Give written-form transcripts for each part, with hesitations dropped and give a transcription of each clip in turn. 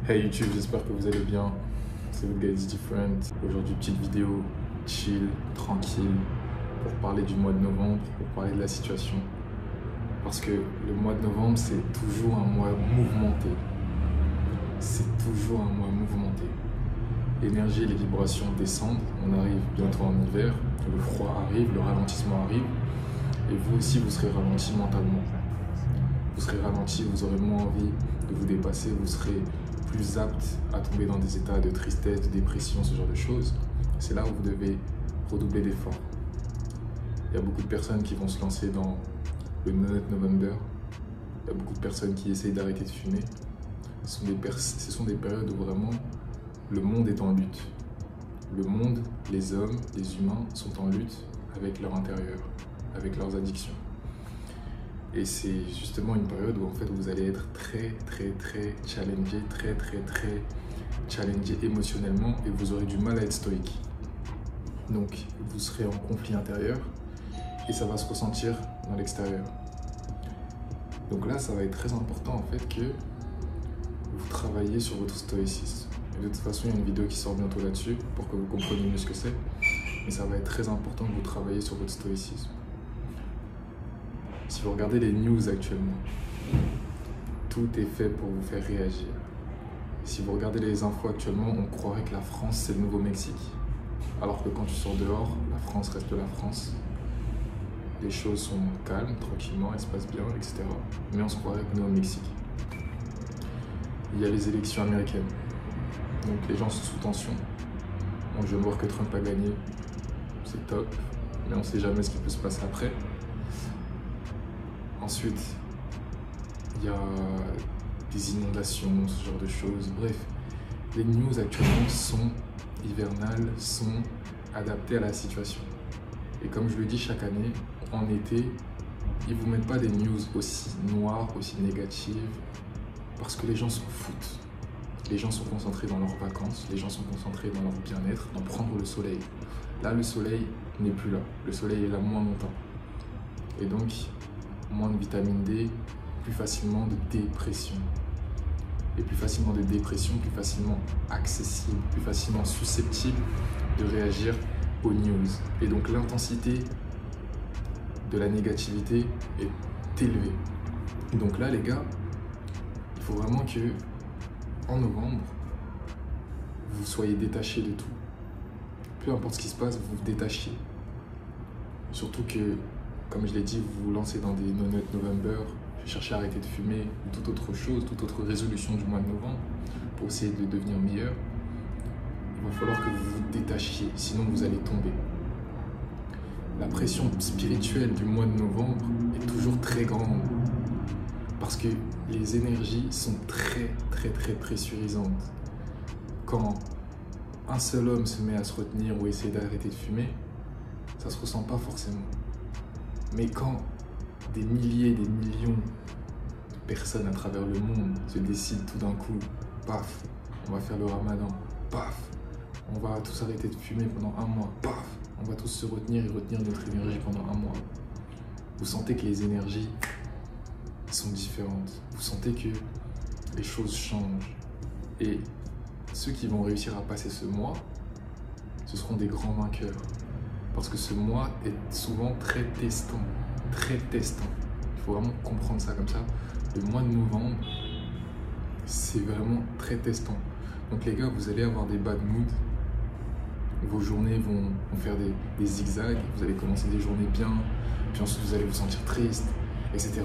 Hey YouTube, j'espère que vous allez bien. C'est votre guys different. Aujourd'hui, petite vidéo chill, tranquille, pour parler du mois de novembre, pour parler de la situation. Parce que le mois de novembre, c'est toujours un mois mouvementé. C'est toujours un mois mouvementé. L'énergie et les vibrations descendent. On arrive bientôt en hiver. Le froid arrive, le ralentissement arrive. Et vous aussi, vous serez ralenti mentalement. Vous serez ralenti, vous aurez moins envie de vous dépasser, vous serez plus apte à tomber dans des états de tristesse, de dépression, ce genre de choses. C'est là où vous devez redoubler d'efforts. Il y a beaucoup de personnes qui vont se lancer dans le No Nut November. Il y a beaucoup de personnes qui essayent d'arrêter de fumer. Ce sont des périodes où vraiment le monde est en lutte. Le monde, les hommes, les humains sont en lutte avec leur intérieur, avec leurs addictions. Et c'est justement une période où en fait vous allez être très challengé émotionnellement et vous aurez du mal à être stoïque. Donc vous serez en conflit intérieur et ça va se ressentir dans l'extérieur. Donc là ça va être très important en fait que vous travaillez sur votre stoïcisme. Et de toute façon il y a une vidéo qui sort bientôt là-dessus pour que vous compreniez mieux ce que c'est. Mais ça va être très important que vous travaillez sur votre stoïcisme. Si vous regardez les news actuellement, tout est fait pour vous faire réagir. Si vous regardez les infos actuellement, on croirait que la France c'est le nouveau Mexique. Alors que quand tu sors dehors, la France reste la France. Les choses sont calmes, tranquillement, elles se passent bien, etc. Mais on se croirait qu'on est au Mexique. Il y a les élections américaines. Donc les gens sont sous tension. On vient de voir que Trump a gagné. C'est top. Mais on ne sait jamais ce qui peut se passer après. Ensuite, il y a des inondations, ce genre de choses. Bref, les news actuellement sont hivernales, sont adaptées à la situation. Et comme je le dis chaque année, en été, ils ne vous mettent pas des news aussi noires, aussi négatives, parce que les gens s'en foutent. Les gens sont concentrés dans leurs vacances, les gens sont concentrés dans leur bien-être, dans prendre le soleil. Là, le soleil n'est plus là. Le soleil est là moins longtemps. Et donc, moins de vitamine D, plus facilement de dépression. Et plus facilement de dépression, plus facilement accessible, plus facilement susceptible de réagir aux news. Et donc l'intensité de la négativité est élevée. Et donc là les gars, il faut vraiment que en novembre, vous soyez détachés de tout. Peu importe ce qui se passe, vous vous détachiez. Surtout que comme je l'ai dit, vous vous lancez dans des No Nut November, cherchez à arrêter de fumer ou toute autre chose, toute autre résolution du mois de novembre pour essayer de devenir meilleur. Il va falloir que vous vous détachiez, sinon vous allez tomber. La pression spirituelle du mois de novembre est toujours très grande parce que les énergies sont très pressurisantes. Quand un seul homme se met à se retenir ou essayer d'arrêter de fumer, ça se ressent pas forcément. Mais quand des milliers, des millions de personnes à travers le monde se décident tout d'un coup, paf, on va faire le ramadan, paf, on va tous arrêter de fumer pendant un mois, paf, on va tous se retenir et retenir notre énergie pendant un mois. Vous sentez que les énergies sont différentes. Vous sentez que les choses changent. Et ceux qui vont réussir à passer ce mois, ce seront des grands vainqueurs. Parce que ce mois est souvent très testant, très testant. Il faut vraiment comprendre ça comme ça. Le mois de novembre, c'est vraiment très testant. Donc les gars, vous allez avoir des bad moods. Vos journées vont faire des zigzags. Vous allez commencer des journées bien, puis ensuite vous allez vous sentir triste, etc.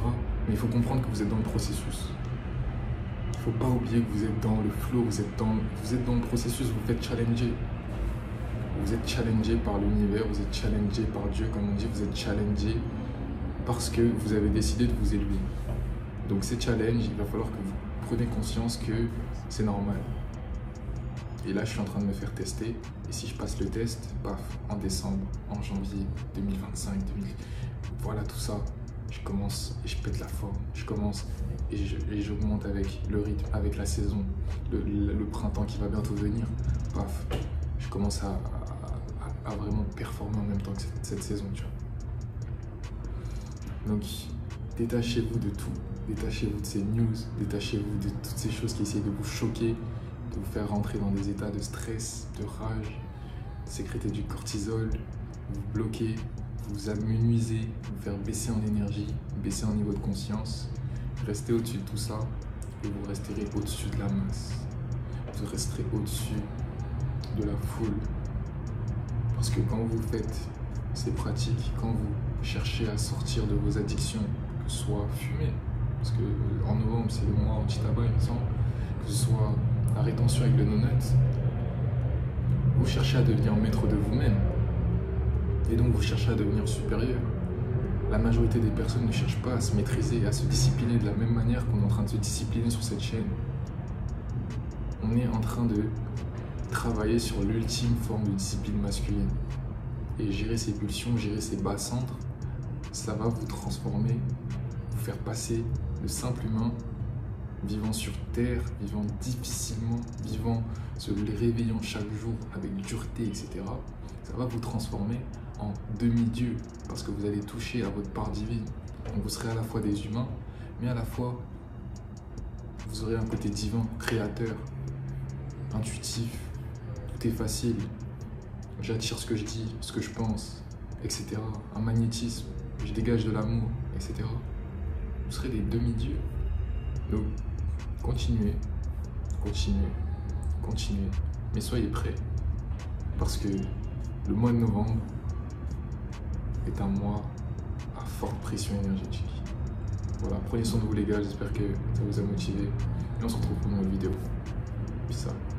Mais il faut comprendre que vous êtes dans le processus. Il ne faut pas oublier que vous êtes dans le flow, vous êtes dans le processus, vous faites challenger. Vous êtes challengé par l'univers, vous êtes challengé par Dieu, comme on dit, vous êtes challengé parce que vous avez décidé de vous élever. Donc ces challenges, il va falloir que vous preniez conscience que c'est normal. Et là, je suis en train de me faire tester. Et si je passe le test, paf, en décembre, en janvier 2025, voilà tout ça, je commence et je pète la forme. Je commence et j'augmente avec le rythme, avec la saison, le printemps qui va bientôt venir, paf, je commence à vraiment performer en même temps que cette saison, tu vois. Donc, détachez-vous de tout. Détachez-vous de ces news, détachez-vous de toutes ces choses qui essayent de vous choquer, de vous faire rentrer dans des états de stress, de rage, de sécréter du cortisol, vous bloquer, vous amenuiser, vous faire baisser en énergie, baisser en niveau de conscience. Restez au-dessus de tout ça et vous resterez au-dessus de la masse. Vous resterez au-dessus de la foule. Parce que quand vous faites ces pratiques, quand vous cherchez à sortir de vos addictions, que ce soit fumer, parce qu'en novembre c'est le mois anti-tabac il me semble, que ce soit la rétention avec le no-nut, vous cherchez à devenir maître de vous-même. Et donc vous cherchez à devenir supérieur. La majorité des personnes ne cherchent pas à se maîtriser, à se discipliner de la même manière qu'on est en train de se discipliner sur cette chaîne. On est en train de travailler sur l'ultime forme de discipline masculine. Et gérer ses pulsions, gérer ses bas centres, ça va vous transformer, vous faire passer de simple humain, vivant sur terre, vivant difficilement, vivant, se réveillant chaque jour avec dureté, etc. Ça va vous transformer en demi-dieu, parce que vous allez toucher à votre part divine. Donc vous serez à la fois des humains, mais à la fois, vous aurez un côté divin, créateur, intuitif, tout est facile. J'attire ce que je dis, ce que je pense, etc. Un magnétisme, je dégage de l'amour, etc. Vous serez des demi-dieux. Donc, continuez, continuez, continuez. Mais soyez prêts. Parce que le mois de novembre est un mois à forte pression énergétique. Voilà, prenez soin de vous les gars, j'espère que ça vous a motivé. Et on se retrouve pour une nouvelle vidéo. Peace out.